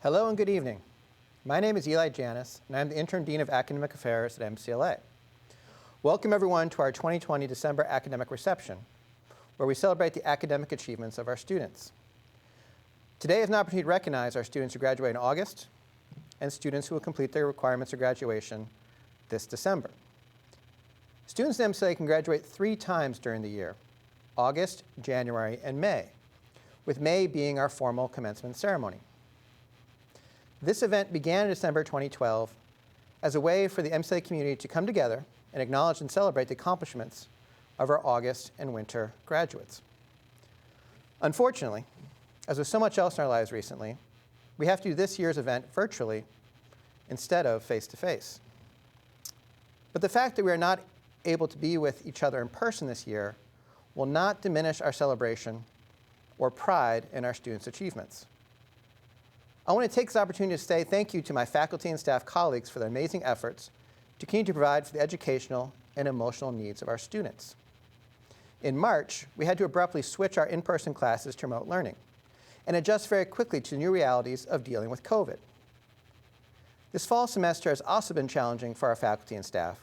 Hello and good evening. My name is Eli Janis, and I'm the Interim Dean of Academic Affairs at MCLA. Welcome everyone to our 2020 December Academic Reception, where we celebrate the academic achievements of our students. Today is an opportunity to recognize our students who graduate in August and students who will complete their requirements for graduation this December. Students at MCLA can graduate 3 times during the year: August, January, and May, with May being our formal commencement ceremony. This event began in December 2012 as a way for the MCLA community to come together and acknowledge and celebrate the accomplishments of our August and winter graduates. Unfortunately, as with so much else in our lives recently, we have to do this year's event virtually instead of face-to-face. But the fact that we are not able to be with each other in person this year will not diminish our celebration or pride in our students' achievements. I want to take this opportunity to say thank you to my faculty and staff colleagues for their amazing efforts to continue to provide for the educational and emotional needs of our students. In March, we had to abruptly switch our in-person classes to remote learning and adjust very quickly to the new realities of dealing with COVID. This fall semester has also been challenging for our faculty and staff.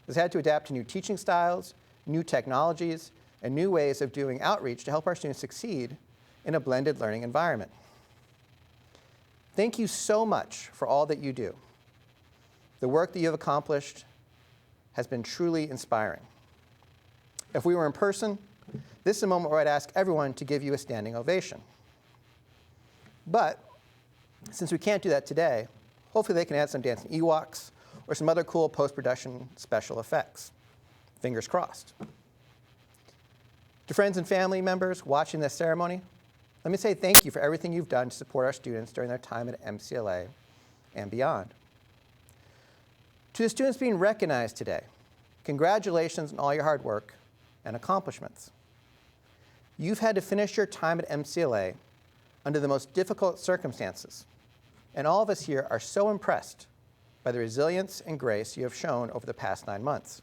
We've had to adapt to new teaching styles, new technologies, and new ways of doing outreach to help our students succeed in a blended learning environment. Thank you so much for all that you do. The work that you have accomplished has been truly inspiring. If we were in person, this is a moment where I'd ask everyone to give you a standing ovation. But since we can't do that today, hopefully they can add some dancing Ewoks or some other cool post-production special effects. Fingers crossed. To friends and family members watching this ceremony, let me say thank you for everything you've done to support our students during their time at MCLA and beyond. To the students being recognized today, congratulations on all your hard work and accomplishments. You've had to finish your time at MCLA under the most difficult circumstances, and all of us here are so impressed by the resilience and grace you have shown over the past 9 months.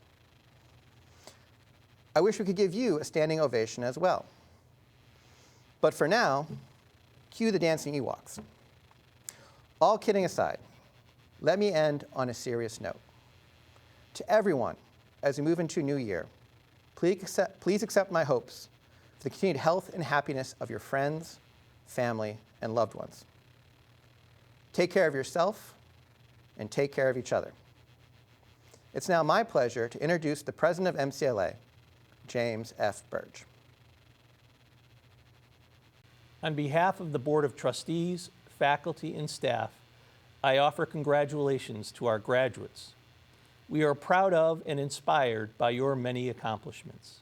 I wish we could give you a standing ovation as well. But for now, cue the dancing Ewoks. All kidding aside, let me end on a serious note. To everyone, as we move into a new year, please accept my hopes for the continued health and happiness of your friends, family, and loved ones. Take care of yourself and take care of each other. It's now my pleasure to introduce the president of MCLA, James F. Burge. On behalf of the Board of Trustees, faculty, and staff, I offer congratulations to our graduates. We are proud of and inspired by your many accomplishments.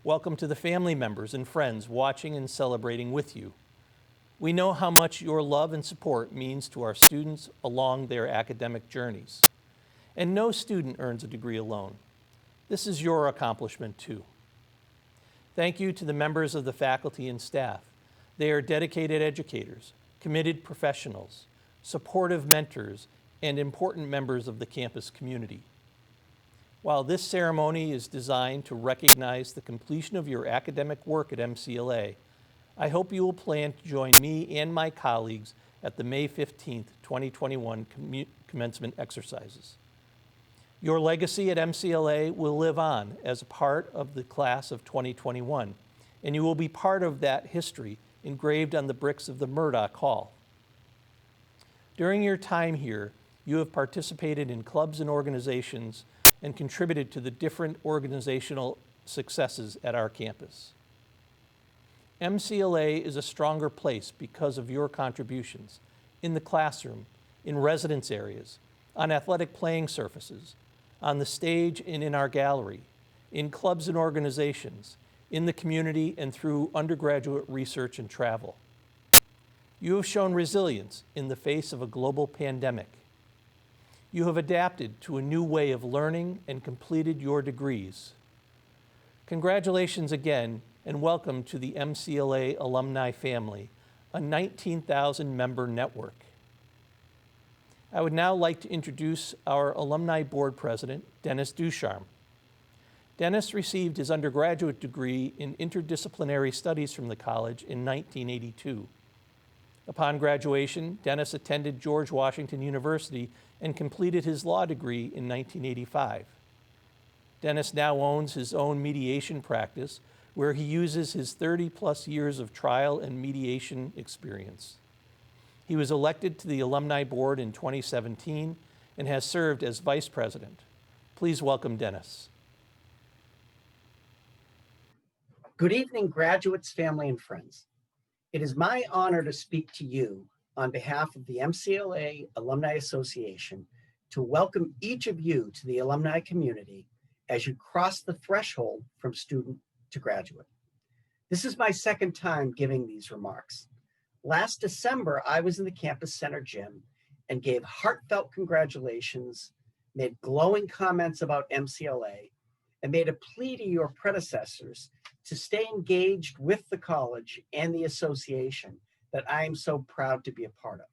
Welcome to the family members and friends watching and celebrating with you. We know how much your love and support means to our students along their academic journeys. And no student earns a degree alone. This is your accomplishment too. Thank you to the members of the faculty and staff. They are dedicated educators, committed professionals, supportive mentors, and important members of the campus community. While this ceremony is designed to recognize the completion of your academic work at MCLA, I hope you will plan to join me and my colleagues at the May 15th, 2021 commencement exercises. Your legacy at MCLA will live on as a part of the class of 2021, and you will be part of that history engraved on the bricks of the Murdoch Hall. During your time here, you have participated in clubs and organizations and contributed to the different organizational successes at our campus. MCLA is a stronger place because of your contributions in the classroom, in residence areas, on athletic playing surfaces, on the stage and in our gallery, in clubs and organizations, in the community, and through undergraduate research and travel. You have shown resilience in the face of a global pandemic. You have adapted to a new way of learning and completed your degrees. Congratulations again, and welcome to the MCLA alumni family, a 19,000 member network. I would now like to introduce our Alumni Board President, Dennis Ducharme. Dennis received his undergraduate degree in interdisciplinary studies from the college in 1982. Upon graduation, Dennis attended George Washington University and completed his law degree in 1985. Dennis now owns his own mediation practice where he uses his 30-plus years of trial and mediation experience. He was elected to the Alumni Board in 2017 and has served as Vice President. Please welcome Dennis. Good evening, graduates, family, and friends. It is my honor to speak to you on behalf of the MCLA Alumni Association to welcome each of you to the alumni community as you cross the threshold from student to graduate. This is my second time giving these remarks. Last December, I was in the campus center gym and gave heartfelt congratulations, made glowing comments about MCLA, and made a plea to your predecessors to stay engaged with the college and the association that I am so proud to be a part of.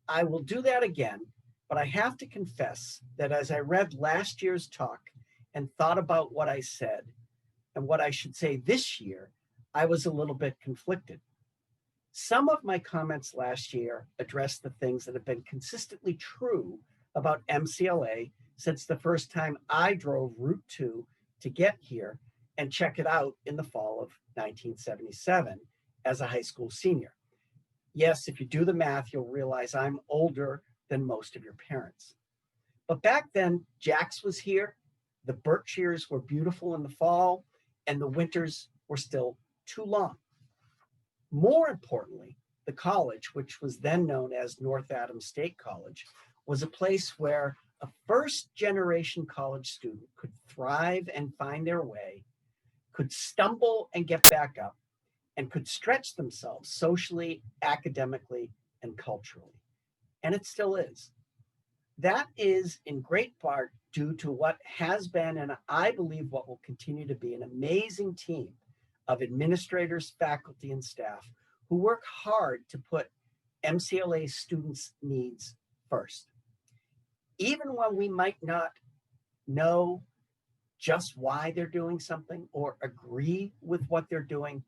I will do that again, but I have to confess that as I read last year's talk and thought about what I said and what I should say this year, I was a little bit conflicted. Some of my comments last year addressed the things that have been consistently true about MCLA since the first time I drove Route 2 to get here and check it out in the fall of 1977 as a high school senior. Yes, if you do the math, you'll realize I'm older than most of your parents. But back then, Jax was here, the Berkshires were beautiful in the fall, and the winters were still too long. More importantly, the college, which was then known as North Adams State College, was a place where a first-generation college student could thrive and find their way, could stumble and get back up, and could stretch themselves socially, academically, and culturally. And it still is. That is in great part due to what has been, and I believe what will continue to be, an amazing team of administrators, faculty, and staff who work hard to put MCLA students' needs first. Even when we might not know just why they're doing something or agree with what they're doing,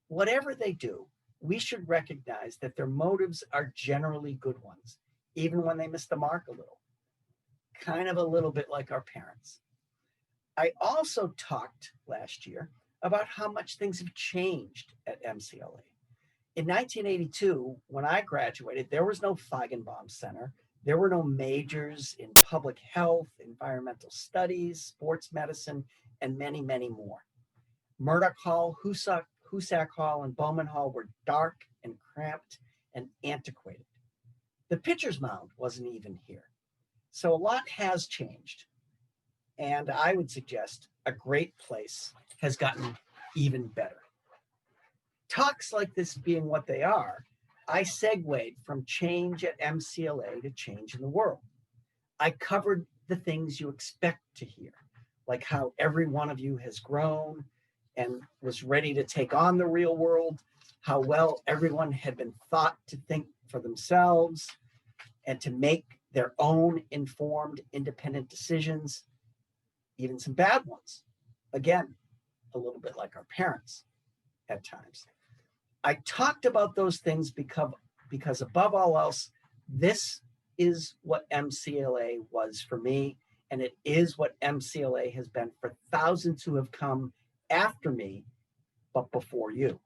whatever they do, we should recognize that their motives are generally good ones, even when they miss the mark a little, kind of a little bit like our parents. I also talked last year about how much things have changed at MCLA. In 1982, when I graduated, there was no Feigenbaum Center. There were no majors in public health, environmental studies, sports medicine, and many, many more. Murdoch Hall, Husak Hall, and Bowman Hall were dark and cramped and antiquated. The pitcher's mound wasn't even here. So a lot has changed. And I would suggest a great place has gotten even better. Talks like this being what they are, I segued from change at MCLA to change in the world. I covered the things you expect to hear, like how every one of you has grown and was ready to take on the real world, how well everyone had been taught to think for themselves and to make their own informed, independent decisions, even some bad ones. Again, a little bit like our parents at times. I talked about those things because above all else, this is what MCLA was for me, and it is what MCLA has been for thousands who have come after me, but before you.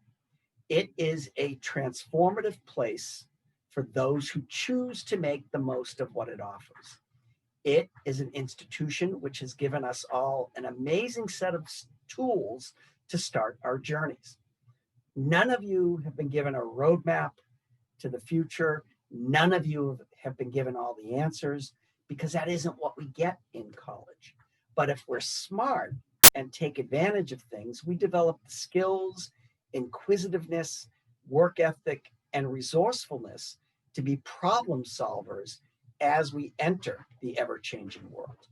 It is a transformative place for those who choose to make the most of what it offers. It is an institution which has given us all an amazing set of tools to start our journeys. None of you have been given a roadmap to the future. None of you have been given all the answers because that isn't what we get in college. But if we're smart and take advantage of things, we develop the skills, inquisitiveness, work ethic, and resourcefulness to be problem solvers as we enter the ever-changing world.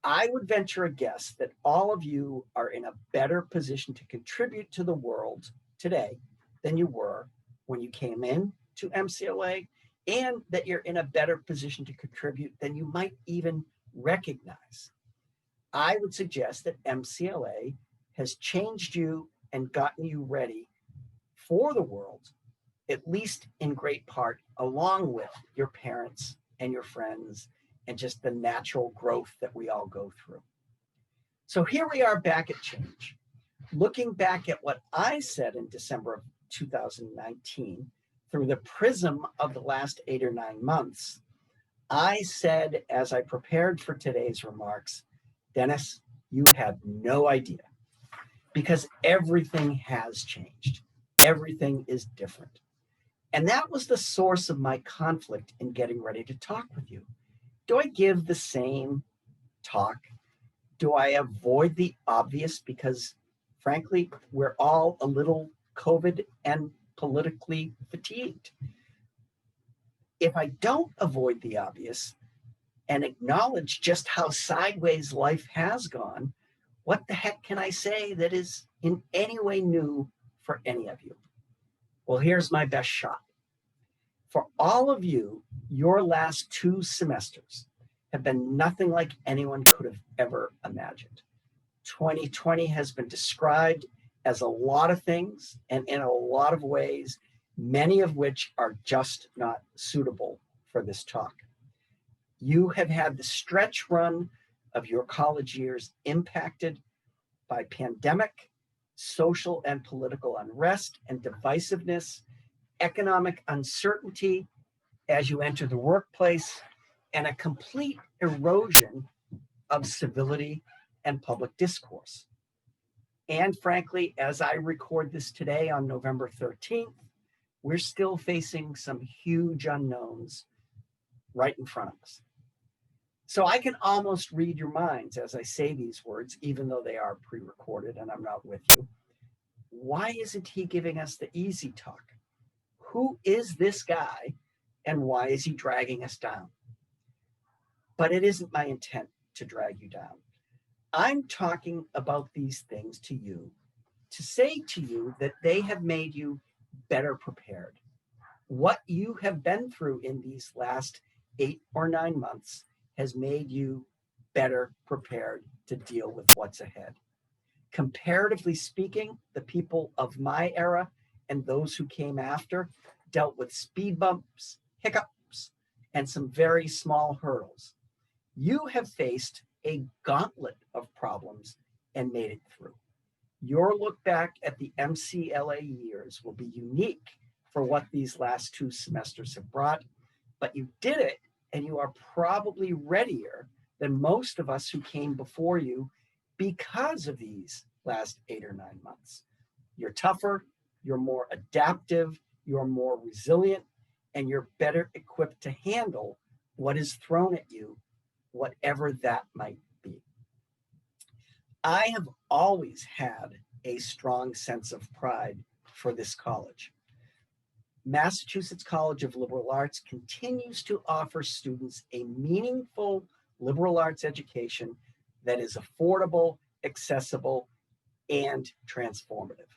I would venture a guess that all of you are in a better position to contribute to the world today than you were when you came in to MCLA, and that you're in a better position to contribute than you might even recognize. I would suggest that MCLA has changed you and gotten you ready for the world at least in great part, along with your parents and your friends and just the natural growth that we all go through. So here we are back at Change, looking back at what I said in December of 2019 through the prism of the last 8 or 9 months. I said, as I prepared for today's remarks, Dennis, you have no idea, because everything has changed. Everything is different. And that was the source of my conflict in getting ready to talk with you. Do I give the same talk? Do I avoid the obvious? Because frankly, we're all a little COVID and politically fatigued. If I don't avoid the obvious and acknowledge just how sideways life has gone, what the heck can I say that is in any way new for any of you? Well, here's my best shot. For all of you, your last 2 semesters have been nothing like anyone could have ever imagined. 2020 has been described as a lot of things and in a lot of ways, many of which are just not suitable for this talk. You have had the stretch run of your college years impacted by pandemic, social and political unrest and divisiveness, economic uncertainty as you enter the workplace, and a complete erosion of civility and public discourse. And frankly, as I record this today on November 13th, we're still facing some huge unknowns right in front of us. So I can almost read your minds as I say these words, even though they are pre-recorded and I'm not with you. Why isn't he giving us the easy talk? Who is this guy and why is he dragging us down? But it isn't my intent to drag you down. I'm talking about these things to you to say to you that they have made you better prepared. What you have been through in these last 8 or 9 months has made you better prepared to deal with what's ahead. Comparatively speaking, the people of my era and those who came after dealt with speed bumps, hiccups, and some very small hurdles. You have faced a gauntlet of problems and made it through. Your look back at the MCLA years will be unique for what these last 2 semesters have brought, but you did it and you are probably readier than most of us who came before you because of these last 8 or 9 months. You're tougher, you're more adaptive, you're more resilient, and you're better equipped to handle what is thrown at you, whatever that might be. I have always had a strong sense of pride for this college. Massachusetts College of Liberal Arts continues to offer students a meaningful liberal arts education that is affordable, accessible, and transformative.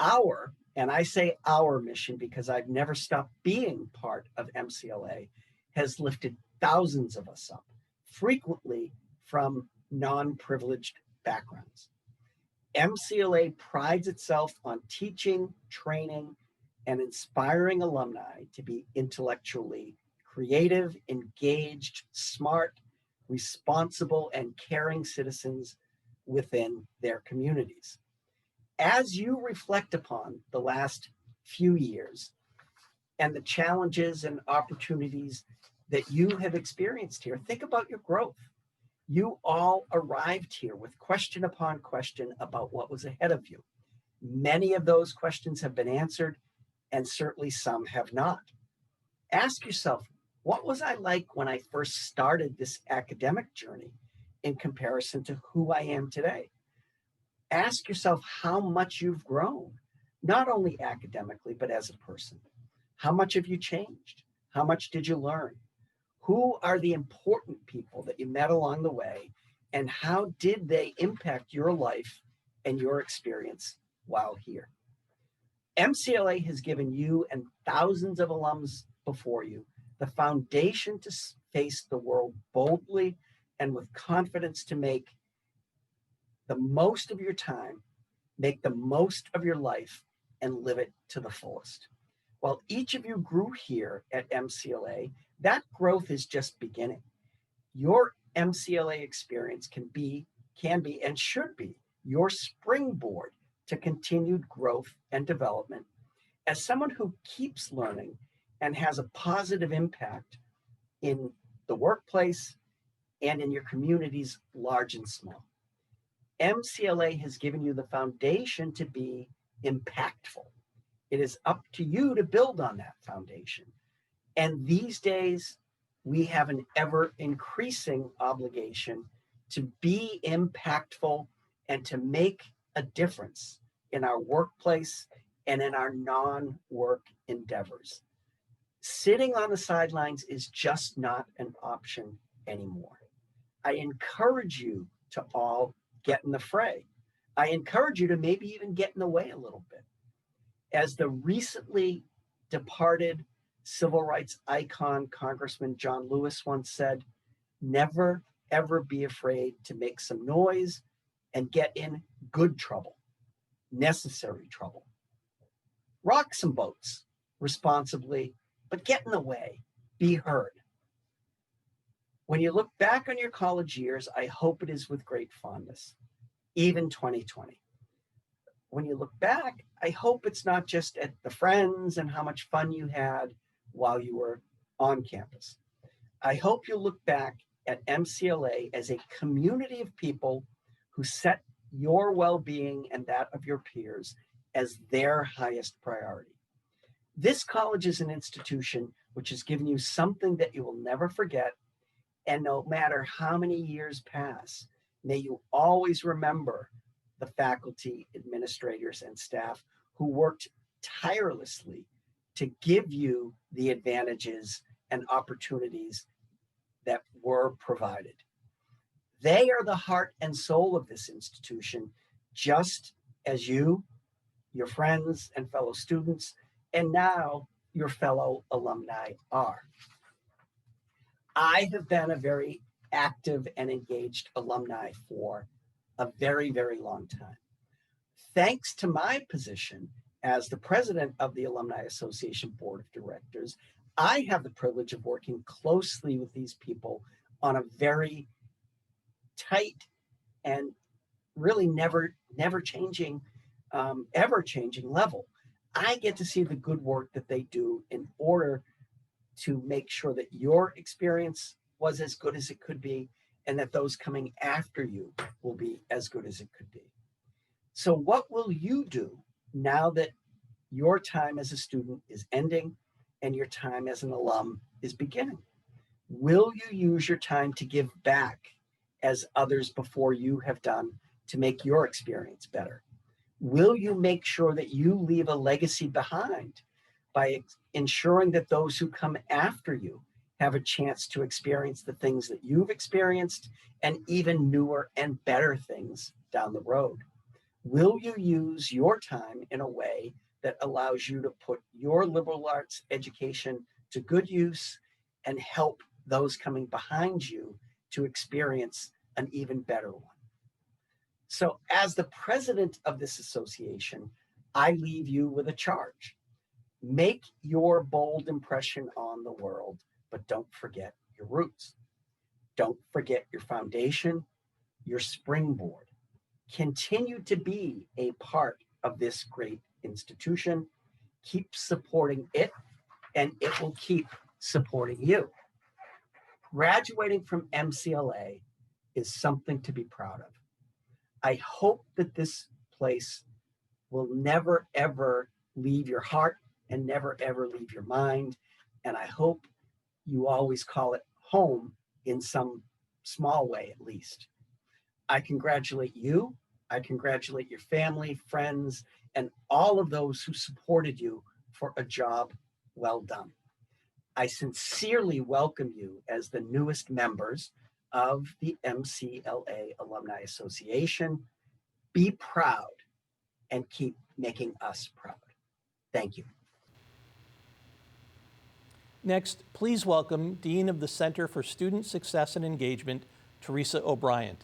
Our, and I say our mission because I've never stopped being part of MCLA, has lifted thousands of us up, frequently from non-privileged backgrounds. MCLA prides itself on teaching, training, and inspiring alumni to be intellectually creative, engaged, smart, responsible, and caring citizens within their communities. As you reflect upon the last few years and the challenges and opportunities that you have experienced here, think about your growth. You all arrived here with question upon question about what was ahead of you. Many of those questions have been answered, and certainly some have not. Ask yourself, what was I like when I first started this academic journey in comparison to who I am today? Ask yourself how much you've grown, not only academically, but as a person. How much have you changed? How much did you learn? Who are the important people that you met along the way, and how did they impact your life and your experience while here? MCLA has given you and thousands of alums before you the foundation to face the world boldly and with confidence to make the most of your time, make the most of your life, and live it to the fullest. While each of you grew here at MCLA, that growth is just beginning. Your MCLA experience can be, and should be your springboard to continued growth and development as someone who keeps learning and has a positive impact in the workplace and in your communities, large and small. MCLA has given you the foundation to be impactful. It is up to you to build on that foundation. And these days, we have an ever increasing obligation to be impactful and to make a difference in our workplace and in our non-work endeavors. Sitting on the sidelines is just not an option anymore. I encourage you to all get in the fray. I encourage you to maybe even get in the way a little bit. As the recently departed civil rights icon, Congressman John Lewis once said, never, ever be afraid to make some noise and get in good trouble, necessary trouble. Rock some boats responsibly, but get in the way, be heard. When you look back on your college years, I hope it is with great fondness, even 2020. When you look back, I hope it's not just at the friends and how much fun you had while you were on campus. I hope you look back at MCLA as a community of people who set your well-being and that of your peers as their highest priority. This college is an institution which has given you something that you will never forget, and no matter how many years pass, may you always remember the faculty, administrators, and staff who worked tirelessly to give you the advantages and opportunities that were provided. They are the heart and soul of this institution, just as you, your friends and fellow students, and now your fellow alumni are. I have been a very active and engaged alumni for a very, very long time. Thanks to my position as the president of the Alumni Association Board of Directors, I have the privilege of working closely with these people on a very tight and really never changing, ever changing level. I get to see the good work that they do in order to make sure that your experience was as good as it could be, and that those coming after you will be as good as it could be. So what will you do now that your time as a student is ending and your time as an alum is beginning? Will you use your time to give back as others before you have done to make your experience better? Will you make sure that you leave a legacy behind by ensuring that those who come after you have a chance to experience the things that you've experienced and even newer and better things down the road? Will you use your time in a way that allows you to put your liberal arts education to good use and help those coming behind you to experience an even better one? So as the president of this association, I leave you with a charge. Make your bold impression on the world, but don't forget your roots. Don't forget your foundation, your springboard. Continue to be a part of this great institution. Keep supporting it, and it will keep supporting you. Graduating from MCLA is something to be proud of. I hope that this place will never, ever leave your heart and never, ever leave your mind. And I hope you always call it home in some small way, at least. I congratulate you. I congratulate your family, friends, and all of those who supported you for a job well done. I sincerely welcome you as the newest members of the MCLA Alumni Association. Be proud and keep making us proud. Thank you. Next, please welcome Dean of the Center for Student Success and Engagement, Teresa O'Brien.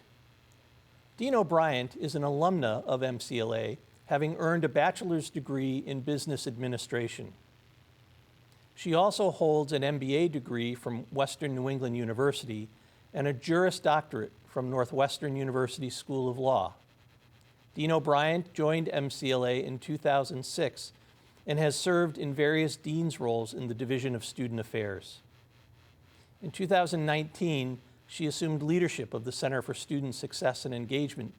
Dean O'Brien is an alumna of MCLA, having earned a bachelor's degree in business administration. She also holds an MBA degree from Western New England University and a Juris Doctorate from Northwestern University School of Law. Dean O'Brien joined MCLA in 2006 and has served in various dean's roles in the Division of Student Affairs. In 2019, she assumed leadership of the Center for Student Success and Engagement.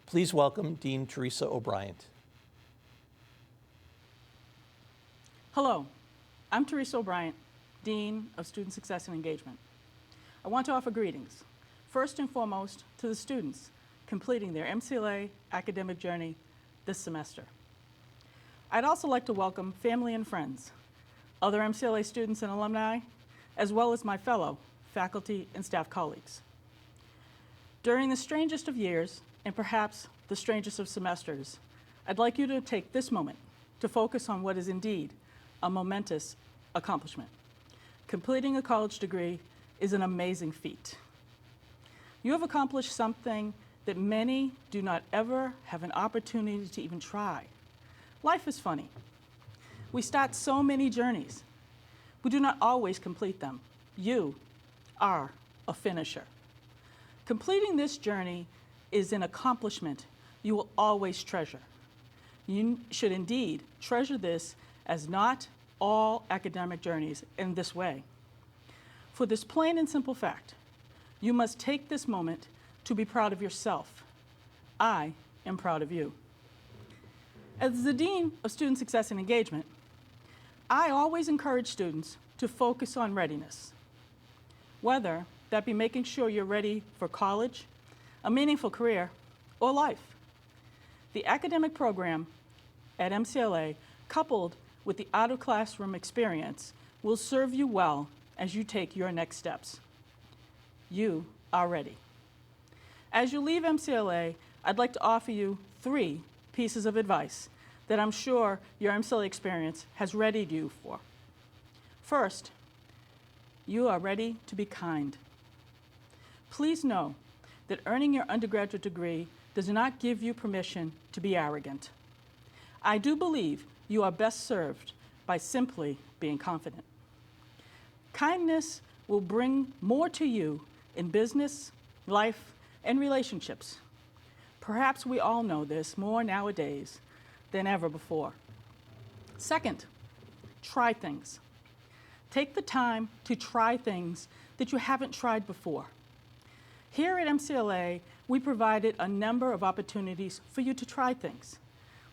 Please welcome Dean Teresa O'Brien. Hello, I'm Teresa O'Brien, Dean of Student Success and Engagement. I want to offer greetings, first and foremost, to the students completing their MCLA academic journey this semester. I'd also like to welcome family and friends, other MCLA students and alumni, as well as my fellow faculty and staff colleagues. During the strangest of years, and perhaps the strangest of semesters, I'd like you to take this moment to focus on what is indeed a momentous accomplishment. Completing a college degree is an amazing feat. You have accomplished something that many do not ever have an opportunity to even try. Life is funny. We start so many journeys. We do not always complete them. You are a finisher. Completing this journey is an accomplishment you will always treasure. You should indeed treasure this as not all academic journeys in this way. For this plain and simple fact, you must take this moment to be proud of yourself. I am proud of you. As the Dean of Student Success and Engagement, I always encourage students to focus on readiness, whether that be making sure you're ready for college, a meaningful career, or life. The academic program at MCLA, coupled with the out-of-classroom experience, will serve you well as you take your next steps. You are ready. As you leave MCLA, I'd like to offer you 3 pieces of advice that I'm sure your MCLA experience has readied you for. First, you are ready to be kind. Please know that earning your undergraduate degree does not give you permission to be arrogant. I do believe you are best served by simply being confident. Kindness will bring more to you in business, life, and relationships. Perhaps we all know this more nowadays than ever before. Second, try things. Take the time to try things that you haven't tried before. Here at MCLA, we provided a number of opportunities for you to try things,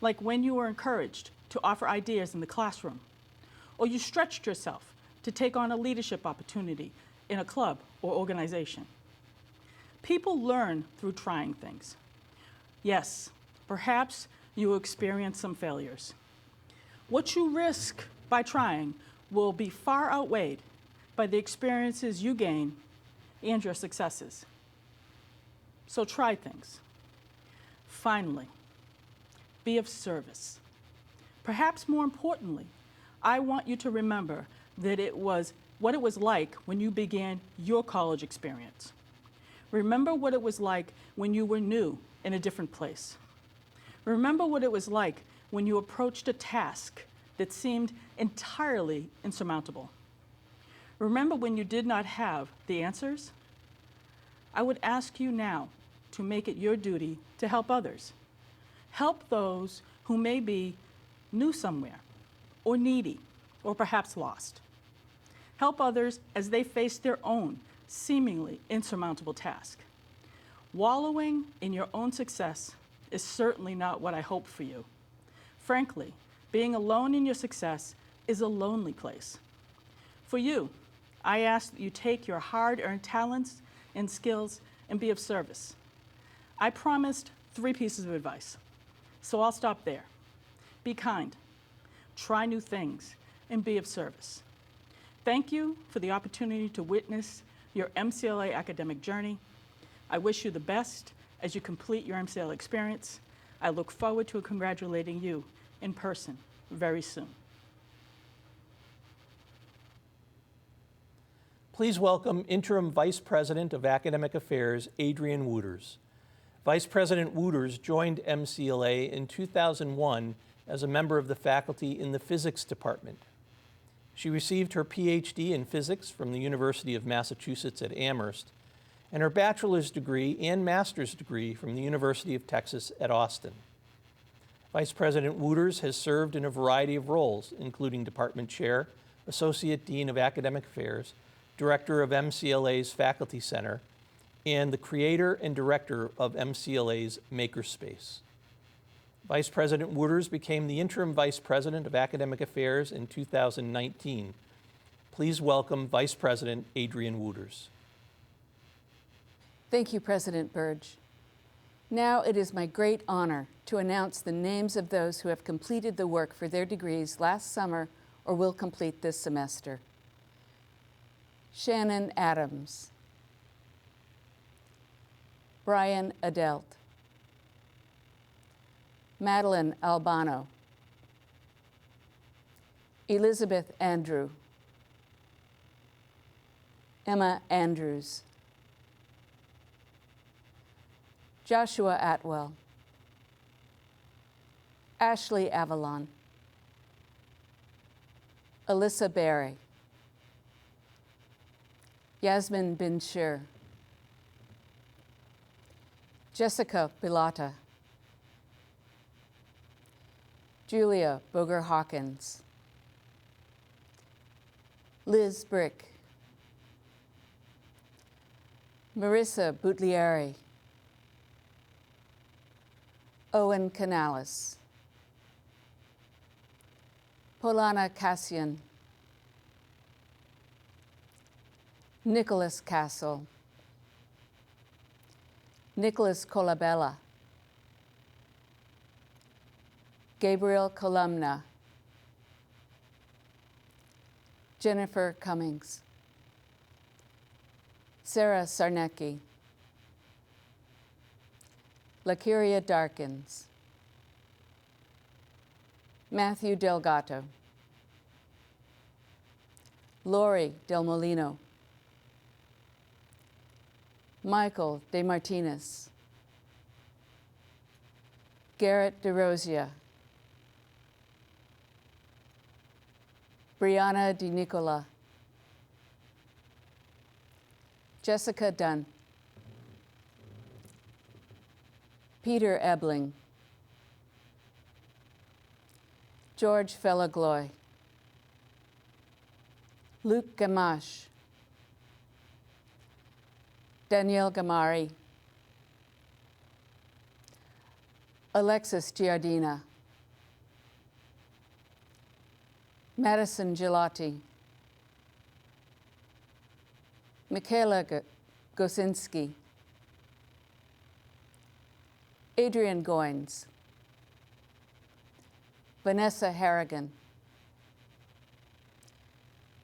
like when you were encouraged to offer ideas in the classroom, or you stretched yourself to take on a leadership opportunity in a club or organization. People learn through trying things. Yes, perhaps you will experience some failures. What you risk by trying will be far outweighed by the experiences you gain and your successes. So try things. Finally, be of service. Perhaps more importantly, I want you to remember that it was what it was like when you began your college experience. Remember what it was like when you were new in a different place. Remember what it was like when you approached a task that seemed entirely insurmountable. Remember when you did not have the answers? I would ask you now to make it your duty to help others. Help those who may be new somewhere, or needy, or perhaps lost. Help others as they face their own seemingly insurmountable task. Wallowing in your own success is certainly not what I hope for you. Frankly, being alone in your success is a lonely place. For you, I ask that you take your hard-earned talents and skills and be of service. I promised 3 pieces of advice, so I'll stop there. Be kind, try new things, and be of service. Thank you for the opportunity to witness your MCLA academic journey. I wish you the best as you complete your MCLA experience. I look forward to congratulating you in person very soon. Please welcome Interim Vice President of Academic Affairs, Adrian Wooters. Vice President Wooters joined MCLA in 2001 as a member of the faculty in the physics department. She received her PhD in physics from the University of Massachusetts at Amherst and her bachelor's degree and master's degree from the University of Texas at Austin. Vice President Wooters has served in a variety of roles, including Department Chair, Associate Dean of Academic Affairs, Director of MCLA's Faculty Center, and the creator and director of MCLA's Makerspace. Vice President Wooters became the interim Vice President of Academic Affairs in 2019. Please welcome Vice President Adrienne Wooters. Thank you, President Burge. Now it is my great honor to announce the names of those who have completed the work for their degrees last summer or will complete this semester. Shannon Adams, Brian Adelt, Madeleine Albano, Elizabeth Andrew, Emma Andrews, Joshua Atwell, Ashley Avallon, Alyssa Berry, Yasmin Ben-Shir, Jessica Bilotta, Julia Boger-Hawkins, Liz Brick, Marissa Butlieri, Owen Canales, Polana Casian, Nicholas Castle, Nicholas Colabella, Gabriel Columna, Jennifer Cummings, Sarah Sarnecki, Lakiria Darkins, Matthew Delgato, Lori Del Molino, Michael De Martinez, Garrett Derosia, Brianna DiNicola, Jessica Dunn, Peter Ebling, George Felagloy, Luke Gamache, Danielle Gamari, Alexis Giardina, Madison Gelati, Mikayla Gocinski, Adrian Goins, Vanessa Harrigan,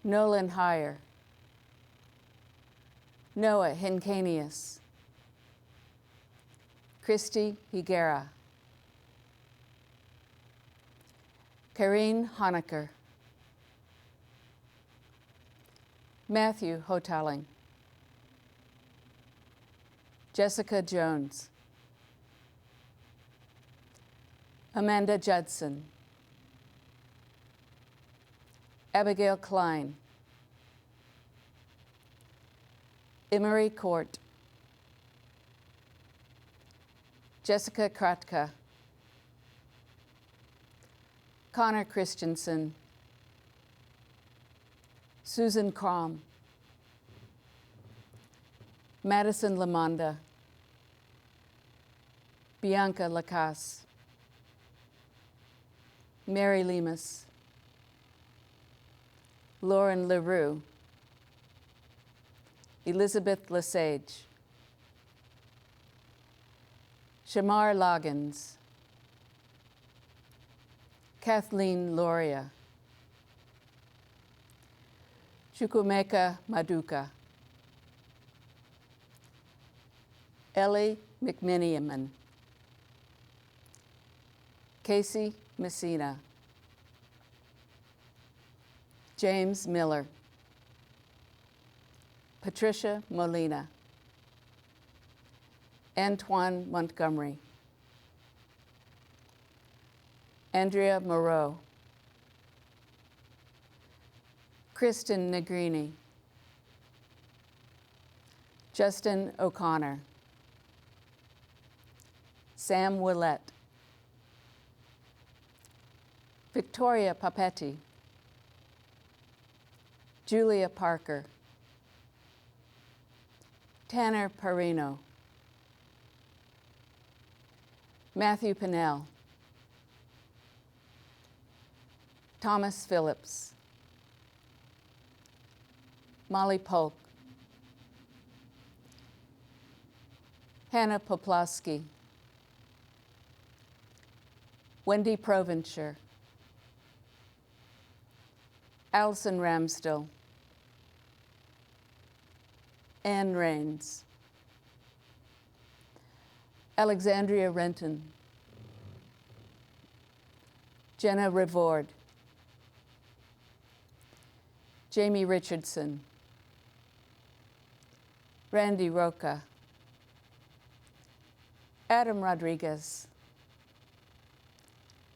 Nolan Hayer, Noah Hincanius, Christy Higuera, Karine Honecker, Matthew Hotaling, Jessica Jones, Amanda Judson, Abigail Kline, Emery Court, Jessica Kratka, Connor Christensen, Susan Crom, Maddison Lamonda, Bianca Lacasse, Mary Lemus, Lauren LaRue, Elizabeth Lesage, Shamar Loggins, Kathleen Loria, Chukwuemeka Maduka, Ellie McMiniman, Casey Messina, James Miller, Patricia Molina, Antoine Montgomery, Andrea Moreau, Kristen Negrini, Justin O'Connor, Sam Willett, Victoria Papetti, Julia Parker, Tanner Parino, Matthew Pinnell, Thomas Phillips, Molly Polk, Hannah Poplawski, Wendy Provencher, Allison Ramsdell, Ann Rains, Alexandria Renton, Jenna Revord, Jamie Richardson, Randi Rocca, Adam Rodriguez,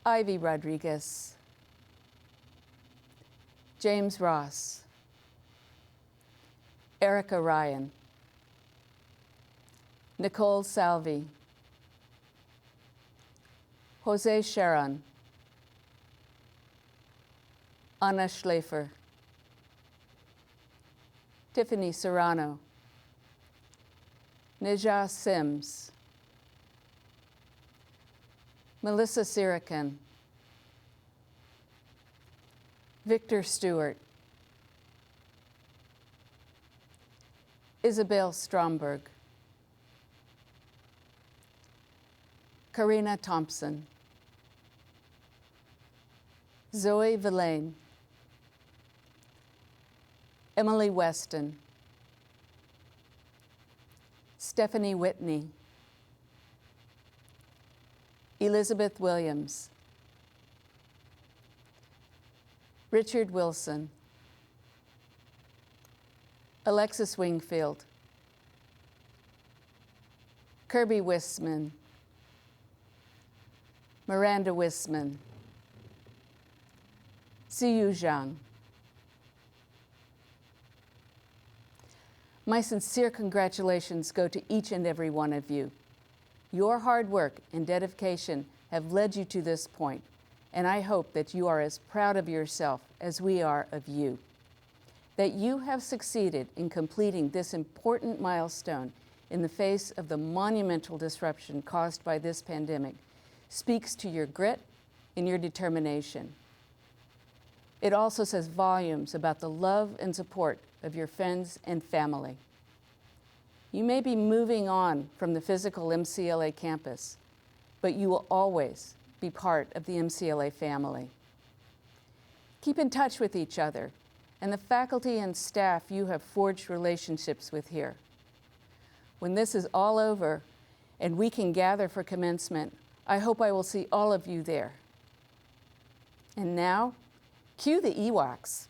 Ivy Rodriguez, James Ross, Erica Ryan, Nicole Salvie, Jose Sharon, Anna Schläfer, Tiffany Serrano, Nejah Sims, Melissa Sirican, Victor Stewart, Isabel Stromberg, Karina Thompson, Zoe Villane, Emily Weston, Stephanie Whitney, Elizabeth Williams, Richard Wilson, Alexis Wingfield, Kirby Wissman, Miranda Wissman, Ziyu Zhang. My sincere congratulations go to each and every one of you. Your hard work and dedication have led you to this point, and I hope that you are as proud of yourself as we are of you. That you have succeeded in completing this important milestone in the face of the monumental disruption caused by this pandemic speaks to your grit and your determination. It also says volumes about the love and support of your friends and family. You may be moving on from the physical MCLA campus, but you will always be part of the MCLA family. Keep in touch with each other and the faculty and staff you have forged relationships with here. When this is all over and we can gather for commencement, I hope I will see all of you there. And now, cue the Ewoks.